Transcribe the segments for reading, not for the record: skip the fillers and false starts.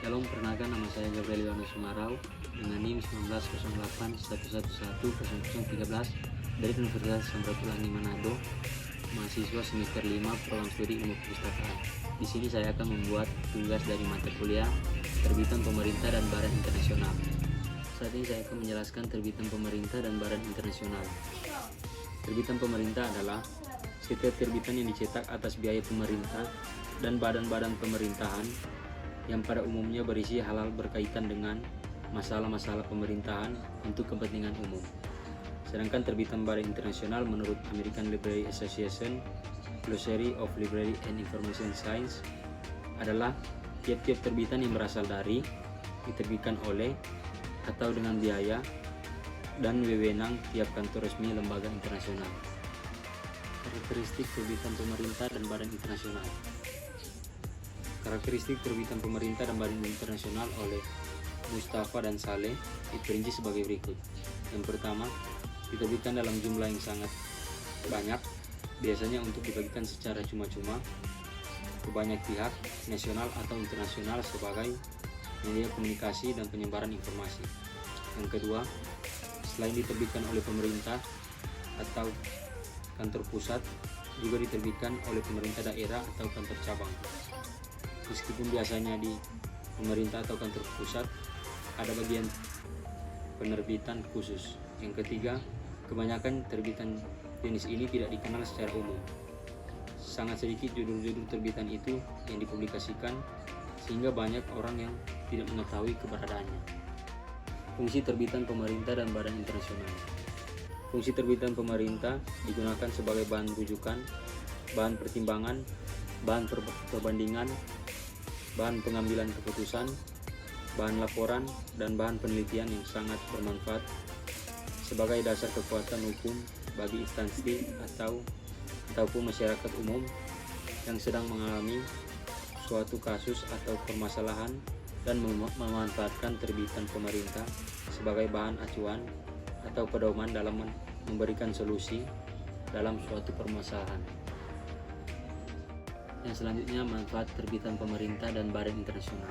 Shalom, perkenalkan nama saya Gabriel Yohanes Sumarau dengan NIM 190811100013 dari Universitas Samratulangi Manado, mahasiswa semester 5 program studi ilmu perpustakaan. Di sini saya akan membuat tugas dari mata kuliah terbitan pemerintah dan badan internasional. Saat ini saya akan menjelaskan terbitan pemerintah dan badan internasional. Terbitan pemerintah adalah setiap terbitan yang dicetak atas biaya pemerintah dan badan-badan pemerintahan yang pada umumnya berisi hal-hal berkaitan dengan masalah-masalah pemerintahan untuk kepentingan umum. Sedangkan terbitan badan internasional menurut American Library Association Glossary of Library and Information Science adalah tiap-tiap terbitan yang berasal dari, diterbitkan oleh, atau dengan biaya dan wewenang tiap kantor resmi lembaga internasional. Karakteristik terbitan pemerintah dan badan internasional. Karakteristik terbitan pemerintah dan badan internasional oleh Mustafa dan Saleh diperinci sebagai berikut. Yang pertama, diterbitkan dalam jumlah yang sangat banyak, biasanya untuk dibagikan secara cuma-cuma ke banyak pihak, nasional atau internasional sebagai media komunikasi dan penyebaran informasi. Yang kedua, selain diterbitkan oleh pemerintah atau kantor pusat, juga diterbitkan oleh pemerintah daerah atau kantor cabang. Meskipun biasanya di pemerintah atau kantor pusat ada bagian penerbitan khusus. Yang ketiga, kebanyakan terbitan jenis ini tidak dikenal secara umum. Sangat sedikit judul-judul terbitan itu yang dipublikasikan sehingga banyak orang yang tidak mengetahui keberadaannya. Fungsi terbitan pemerintah dan badan internasional. Fungsi terbitan pemerintah digunakan sebagai bahan rujukan, bahan pertimbangan, bahan perbandingan, bahan pengambilan keputusan, bahan laporan, dan bahan penelitian yang sangat bermanfaat sebagai dasar kekuatan hukum bagi instansi ataupun masyarakat umum yang sedang mengalami suatu kasus atau permasalahan dan memanfaatkan terbitan pemerintah sebagai bahan acuan atau pedoman dalam memberikan solusi dalam suatu permasalahan. Yang selanjutnya, manfaat terbitan pemerintah dan badan internasional.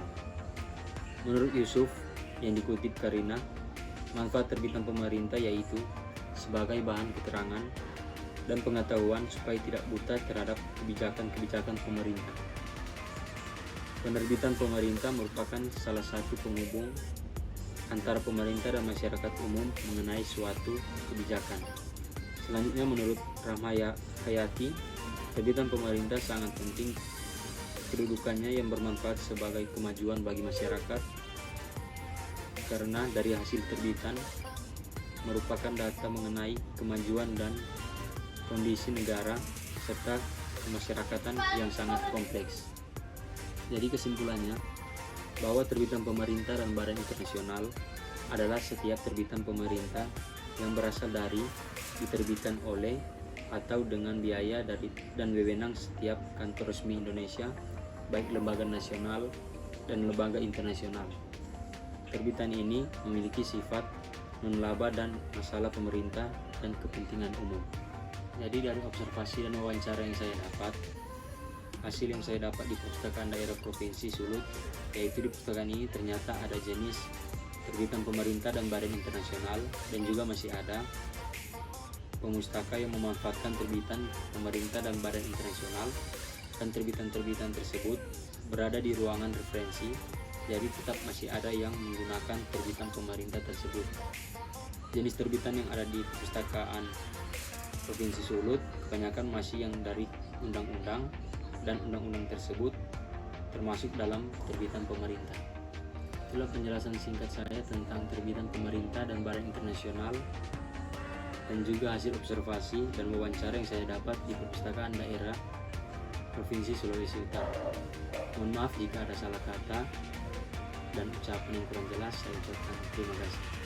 Menurut Yusuf yang dikutip Karina, manfaat terbitan pemerintah yaitu sebagai bahan keterangan dan pengetahuan supaya tidak buta terhadap kebijakan-kebijakan pemerintah. Penerbitan pemerintah merupakan salah satu penghubung antara pemerintah dan masyarakat umum mengenai suatu kebijakan. Selanjutnya, menurut Rahmayati, terbitan pemerintah sangat penting kedudukannya yang bermanfaat sebagai kemajuan bagi masyarakat karena dari hasil terbitan merupakan data mengenai kemajuan dan kondisi negara serta kemasyarakatan yang sangat kompleks. Jadi kesimpulannya, bahwa terbitan pemerintah dan badan internasional adalah setiap terbitan pemerintah yang berasal dari, diterbitkan oleh, atau dengan biaya dari dan wewenang setiap kantor resmi Indonesia, baik lembaga nasional dan lembaga internasional. Terbitan ini memiliki sifat menelaba dan masalah pemerintah dan kepentingan umum. Jadi dari observasi dan wawancara yang saya dapat, hasil yang saya dapat di perpustakaan daerah Provinsi Sulut, yaitu di perpustakaan ini ternyata ada jenis terbitan pemerintah dan badan internasional, dan juga masih ada pemustaka yang memanfaatkan terbitan pemerintah dan badan internasional, dan terbitan-terbitan tersebut berada di ruangan referensi, jadi tetap masih ada yang menggunakan terbitan pemerintah tersebut. Jenis terbitan yang ada di perpustakaan Provinsi Sulut kebanyakan masih yang dari undang-undang, dan undang-undang tersebut termasuk dalam terbitan pemerintah. Itulah penjelasan singkat saya tentang terbitan pemerintah dan badan internasional, dan juga hasil observasi dan wawancara yang saya dapat di perpustakaan daerah Provinsi Sulawesi Utara. Mohon maaf jika ada salah kata dan ucapan yang kurang jelas, saya ucapkan terima kasih.